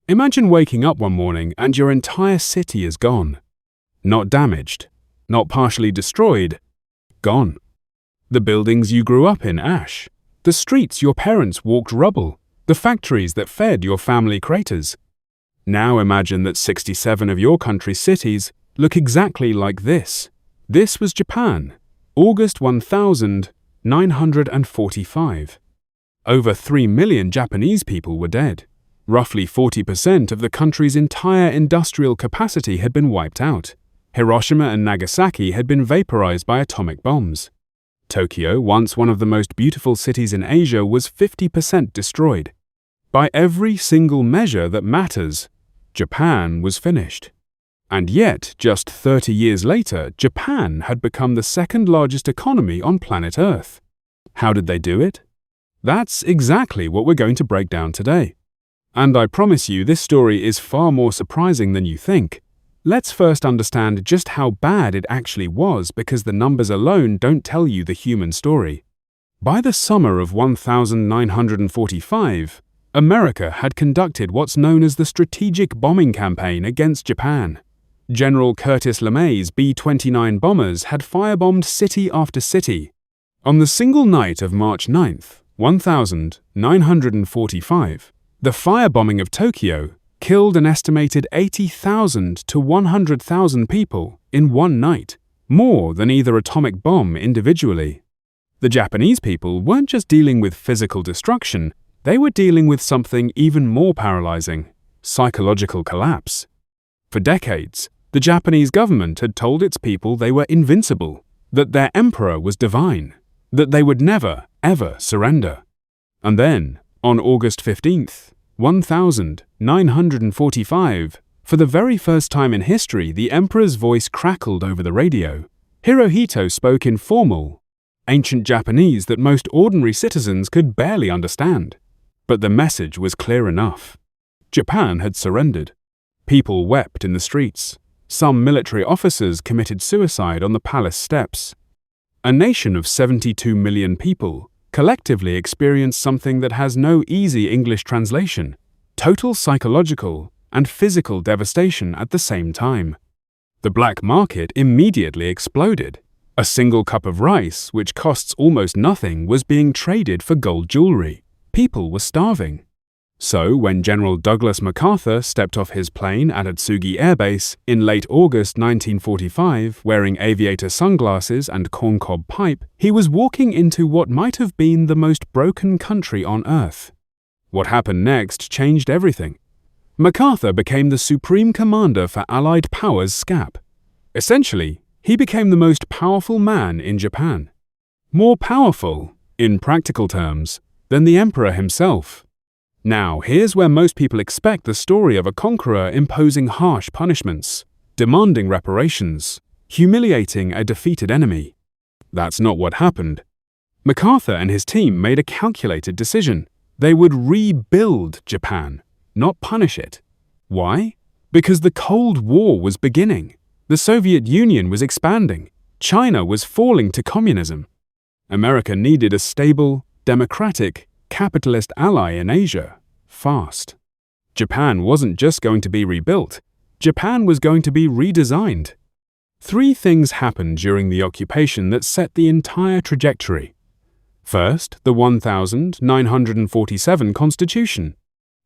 Imagine waking up one morning and your entire city is gone. Not damaged, not partially destroyed, gone. The buildings you grew up in, ash. The streets your parents walked, rubble. The factories that fed your family, craters. Now imagine that 67 of your country's cities look exactly like this. This was Japan, August 1945. Over 3 million Japanese people were dead. Roughly 40% of the country's entire industrial capacity had been wiped out. Hiroshima and Nagasaki had been vaporized by atomic bombs. Tokyo, once one of the most beautiful cities in Asia, was 50% destroyed. By every single measure that matters, Japan was finished. And yet, just 30 years later, Japan had become the second largest economy on planet Earth. How did they do it? That's exactly what we're going to break down today. And I promise you, this story is far more surprising than you think. Let's first understand just how bad it actually was, because the numbers alone don't tell you the human story. By the summer of 1945, America had conducted what's known as the Strategic Bombing Campaign against Japan. General Curtis LeMay's B-29 bombers had firebombed city after city. On the single night of March 9th, 1945, the firebombing of Tokyo killed an estimated 80,000 to 100,000 people in one night, more than either atomic bomb individually. The Japanese people weren't just dealing with physical destruction, they were dealing with something even more paralyzing: psychological collapse. For decades, the Japanese government had told its people they were invincible, that their emperor was divine, that they would never, ever surrender. And then, on August 15th, 1945, for the very first time in history, the emperor's voice crackled over the radio. Hirohito spoke in formal, ancient Japanese that most ordinary citizens could barely understand. But the message was clear enough. Japan had surrendered. People wept in the streets. Some military officers committed suicide on the palace steps. A nation of 72 million people collectively experienced something that has no easy English translation: total psychological and physical devastation at the same time. The black market immediately exploded. A single cup of rice, which costs almost nothing, was being traded for gold jewelry. People were starving. So, when General Douglas MacArthur stepped off his plane at Atsugi Air Base in late August 1945, wearing aviator sunglasses and corncob pipe, he was walking into what might have been the most broken country on Earth. What happened next changed everything. MacArthur became the Supreme Commander for Allied Powers SCAP. Essentially, he became the most powerful man in Japan. More powerful, in practical terms, than the emperor himself. Now, here's where most people expect the story of a conqueror imposing harsh punishments, demanding reparations, humiliating a defeated enemy. That's not what happened. MacArthur and his team made a calculated decision. They would rebuild Japan, not punish it. Why? Because the Cold War was beginning. The Soviet Union was expanding. China was falling to communism. America needed a stable, democratic, capitalist ally in Asia, fast. Japan wasn't just going to be rebuilt, Japan was going to be redesigned. Three things happened during the occupation that set the entire trajectory. First, the 1947 Constitution.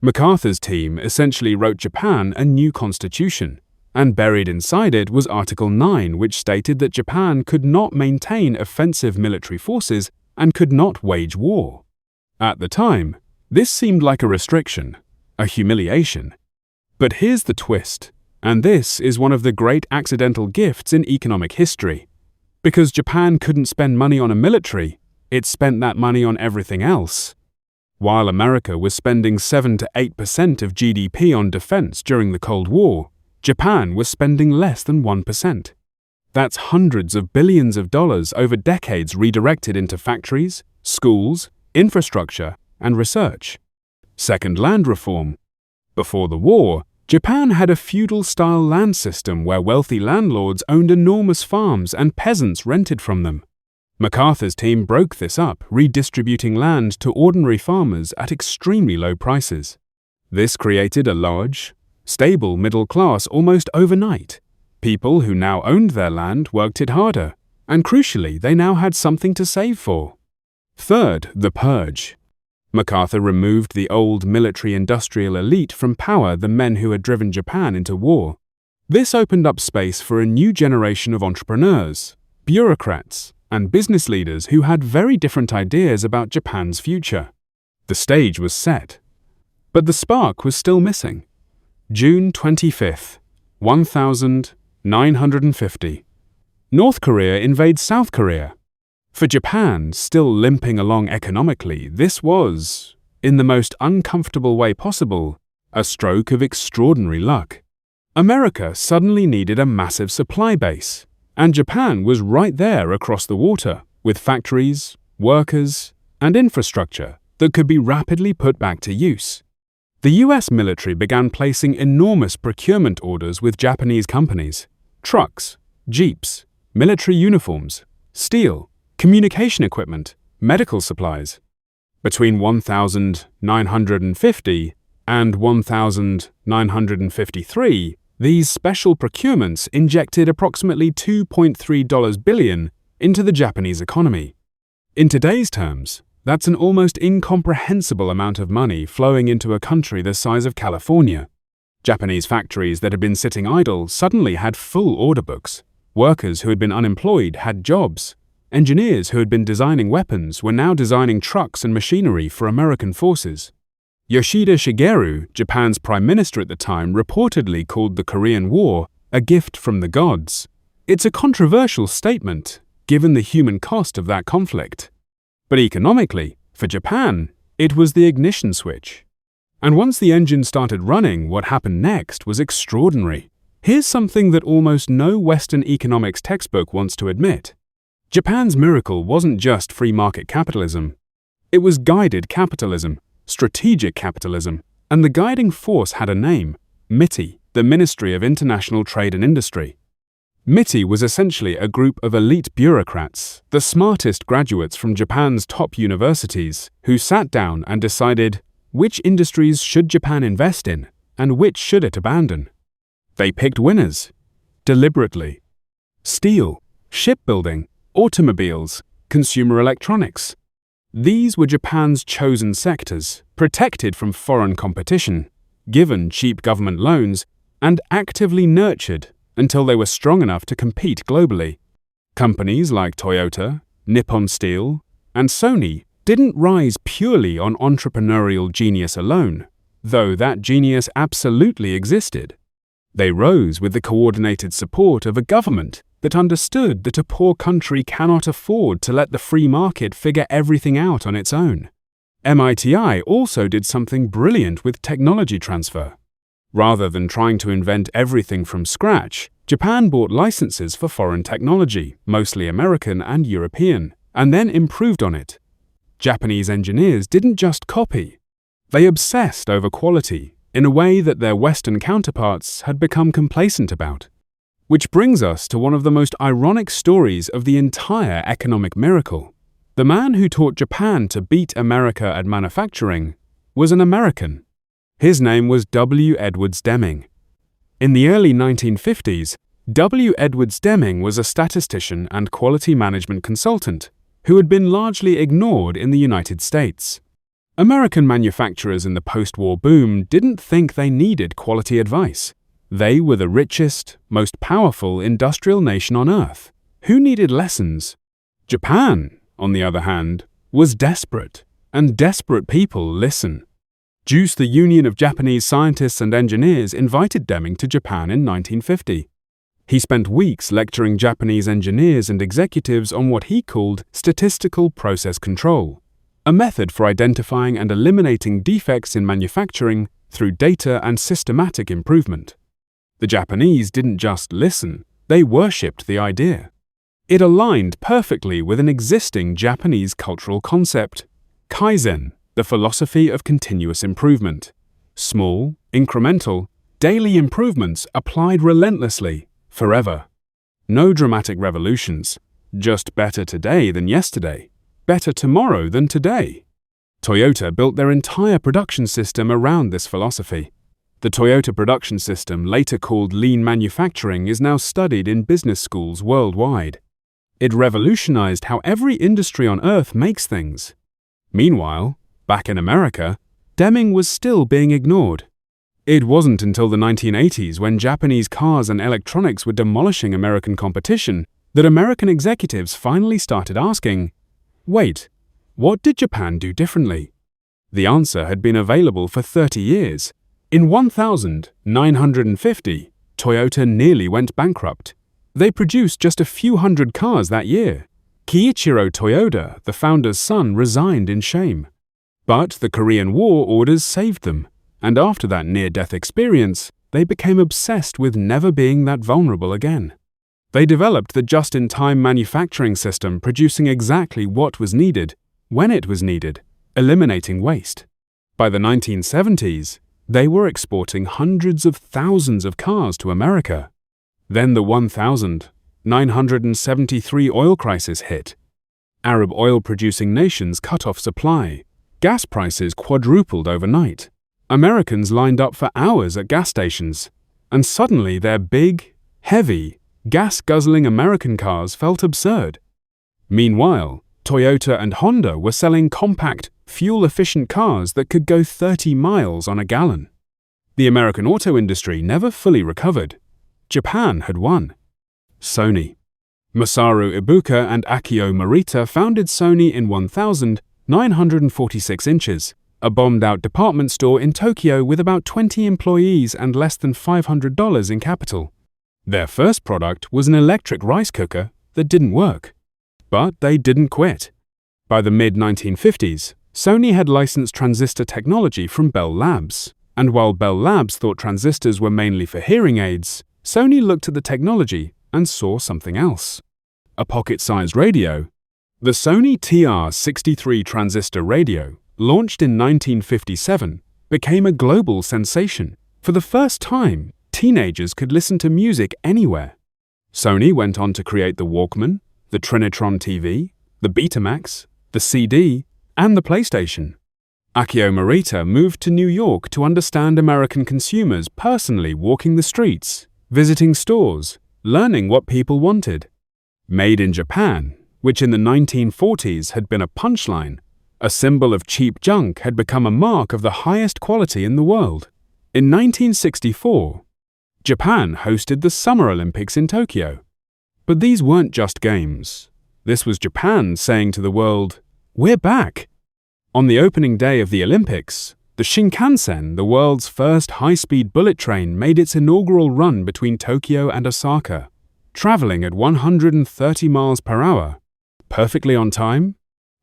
MacArthur's team essentially wrote Japan a new constitution, and buried inside it was Article 9, which stated that Japan could not maintain offensive military forces and could not wage war. At the time, this seemed like a restriction, a humiliation. But here's the twist, and this is one of the great accidental gifts in economic history. Because Japan couldn't spend money on a military, it spent that money on everything else. While America was spending 7 to 8% of GDP on defense during the Cold War, Japan was spending less than 1%. That's hundreds of billions of dollars over decades redirected into factories, schools, infrastructure, and research. Second, land reform. Before the war, Japan had a feudal-style land system where wealthy landlords owned enormous farms and peasants rented from them. MacArthur's team broke this up, redistributing land to ordinary farmers at extremely low prices. This created a large, stable middle class almost overnight. People who now owned their land worked it harder, and crucially, they now had something to save for. Third, the purge. MacArthur removed the old military-industrial elite from power, the men who had driven Japan into war. This opened up space for a new generation of entrepreneurs, bureaucrats, and business leaders who had very different ideas about Japan's future. The stage was set, but the spark was still missing. June 25th, 1950. North Korea invades South Korea. For Japan, still limping along economically, this was, in the most uncomfortable way possible, a stroke of extraordinary luck. America suddenly needed a massive supply base, and Japan was right there across the water, with factories, workers, and infrastructure that could be rapidly put back to use. The US military began placing enormous procurement orders with Japanese companies: trucks, jeeps, military uniforms, steel, communication equipment, medical supplies. Between 1950 and 1953, these special procurements injected approximately $2.3 billion into the Japanese economy. In today's terms, that's an almost incomprehensible amount of money flowing into a country the size of California. Japanese factories that had been sitting idle suddenly had full order books. Workers who had been unemployed had jobs. Engineers who had been designing weapons were now designing trucks and machinery for American forces. Yoshida Shigeru, Japan's prime minister at the time, reportedly called the Korean War a gift from the gods. It's a controversial statement, given the human cost of that conflict. But economically, for Japan, it was the ignition switch. And once the engine started running, what happened next was extraordinary. Here's something that almost no Western economics textbook wants to admit. Japan's miracle wasn't just free market capitalism. It was guided capitalism, strategic capitalism, and the guiding force had a name: MITI, the Ministry of International Trade and Industry. MITI was essentially a group of elite bureaucrats, the smartest graduates from Japan's top universities, who sat down and decided which industries should Japan invest in and which should it abandon. They picked winners, deliberately. Steel, shipbuilding, automobiles, consumer electronics. These were Japan's chosen sectors, protected from foreign competition, given cheap government loans, and actively nurtured until they were strong enough to compete globally. Companies like Toyota, Nippon Steel, and Sony didn't rise purely on entrepreneurial genius alone, though that genius absolutely existed. They rose with the coordinated support of a government that understood that a poor country cannot afford to let the free market figure everything out on its own. MITI also did something brilliant with technology transfer. Rather than trying to invent everything from scratch, Japan bought licenses for foreign technology, mostly American and European, and then improved on it. Japanese engineers didn't just copy. They obsessed over quality in a way that their Western counterparts had become complacent about. Which brings us to one of the most ironic stories of the entire economic miracle. The man who taught Japan to beat America at manufacturing was an American. His name was W. Edwards Deming. In the early 1950s, W. Edwards Deming was a statistician and quality management consultant who had been largely ignored in the United States. American manufacturers in the post-war boom didn't think they needed quality advice. They were the richest, most powerful industrial nation on earth. Who needed lessons? Japan, on the other hand, was desperate, and desperate people listen. JUICE, the Union of Japanese Scientists and Engineers, invited Deming to Japan in 1950. He spent weeks lecturing Japanese engineers and executives on what he called statistical process control, a method for identifying and eliminating defects in manufacturing through data and systematic improvement. The Japanese didn't just listen, they worshipped the idea. It aligned perfectly with an existing Japanese cultural concept, Kaizen, the philosophy of continuous improvement. Small, incremental, daily improvements applied relentlessly, forever. No dramatic revolutions, just better today than yesterday, better tomorrow than today. Toyota built their entire production system around this philosophy. The Toyota production system, later called lean manufacturing, is now studied in business schools worldwide. It revolutionized how every industry on Earth makes things. Meanwhile, back in America, Deming was still being ignored. It wasn't until the 1980s, when Japanese cars and electronics were demolishing American competition, that American executives finally started asking, wait, what did Japan do differently? The answer had been available for 30 years. In 1950, Toyota nearly went bankrupt. They produced just a few hundred cars that year. Kiichiro Toyoda, the founder's son, resigned in shame. But the Korean War orders saved them, and after that near-death experience, they became obsessed with never being that vulnerable again. They developed the just-in-time manufacturing system, producing exactly what was needed, when it was needed, eliminating waste. By the 1970s, they were exporting hundreds of thousands of cars to America. Then the 1973 oil crisis hit. Arab oil-producing nations cut off supply. Gas prices quadrupled overnight. Americans lined up for hours at gas stations, and suddenly their big, heavy, gas-guzzling American cars felt absurd. Meanwhile, Toyota and Honda were selling compact, fuel-efficient cars that could go 30 miles on a gallon. The American auto industry never fully recovered. Japan had won. Sony. Masaru Ibuka and Akio Morita founded Sony in 1946 inches, a bombed-out department store in Tokyo with about 20 employees and less than $500 in capital. Their first product was an electric rice cooker that didn't work. But they didn't quit. By the mid-1950s, Sony had licensed transistor technology from Bell Labs, and while Bell Labs thought transistors were mainly for hearing aids, Sony looked at the technology and saw something else. A pocket-sized radio. The Sony TR-63 transistor radio, launched in 1957, became a global sensation. For the first time, teenagers could listen to music anywhere. Sony went on to create the Walkman, the Trinitron TV, the Betamax, the CD, and the PlayStation. Akio Morita moved to New York to understand American consumers personally, walking the streets, visiting stores, learning what people wanted. Made in Japan, which in the 1940s had been a punchline, a symbol of cheap junk, had become a mark of the highest quality in the world. In 1964, Japan hosted the Summer Olympics in Tokyo. But these weren't just games. This was Japan saying to the world, "We're back." On the opening day of the Olympics, the Shinkansen, the world's first high-speed bullet train, made its inaugural run between Tokyo and Osaka, traveling at 130 miles per hour. Perfectly on time,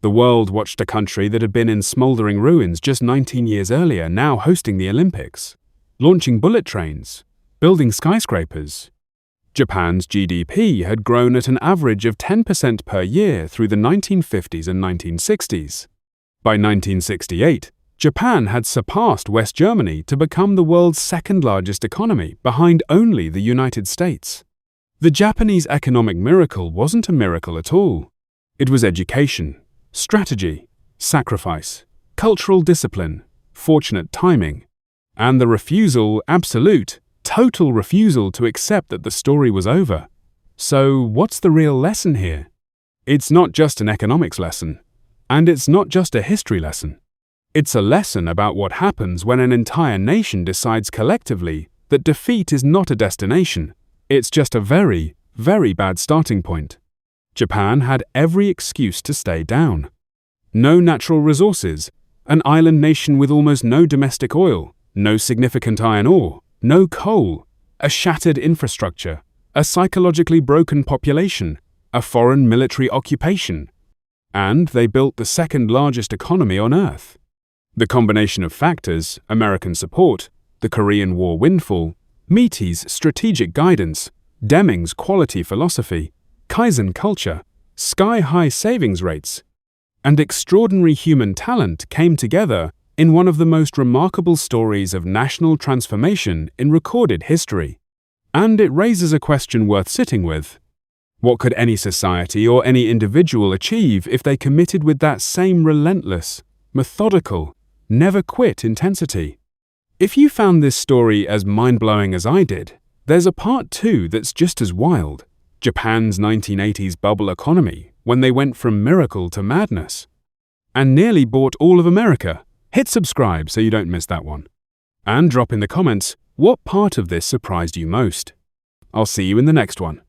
the world watched a country that had been in smoldering ruins just 19 years earlier now hosting the Olympics, launching bullet trains, building skyscrapers. Japan's GDP had grown at an average of 10% per year through the 1950s and 1960s. By 1968, Japan had surpassed West Germany to become the world's second-largest economy, behind only the United States. The Japanese economic miracle wasn't a miracle at all. It was education, strategy, sacrifice, cultural discipline, fortunate timing, and the refusal, absolute, total refusal to accept that the story was over. So, what's the real lesson here? It's not just an economics lesson, and it's not just a history lesson. It's a lesson about what happens when an entire nation decides collectively that defeat is not a destination, it's just a very, very bad starting point. Japan had every excuse to stay down. No natural resources, an island nation with almost no domestic oil, no significant iron ore, no coal, a shattered infrastructure, a psychologically broken population, a foreign military occupation. And they built the second-largest economy on Earth. The combination of factors, American support, the Korean War windfall, Meaty's strategic guidance, Deming's quality philosophy, Kaizen culture, sky-high savings rates, and extraordinary human talent came together in one of the most remarkable stories of national transformation in recorded history. And it raises a question worth sitting with. What could any society or any individual achieve if they committed with that same relentless, methodical, never quit intensity. If you found this story as mind-blowing as I did, there's a part 2 that's just as wild. Japan's 1980s bubble economy, when they went from miracle to madness. And nearly bought all of America. Hit subscribe so you don't miss that one. And drop in the comments what part of this surprised you most. I'll see you in the next one.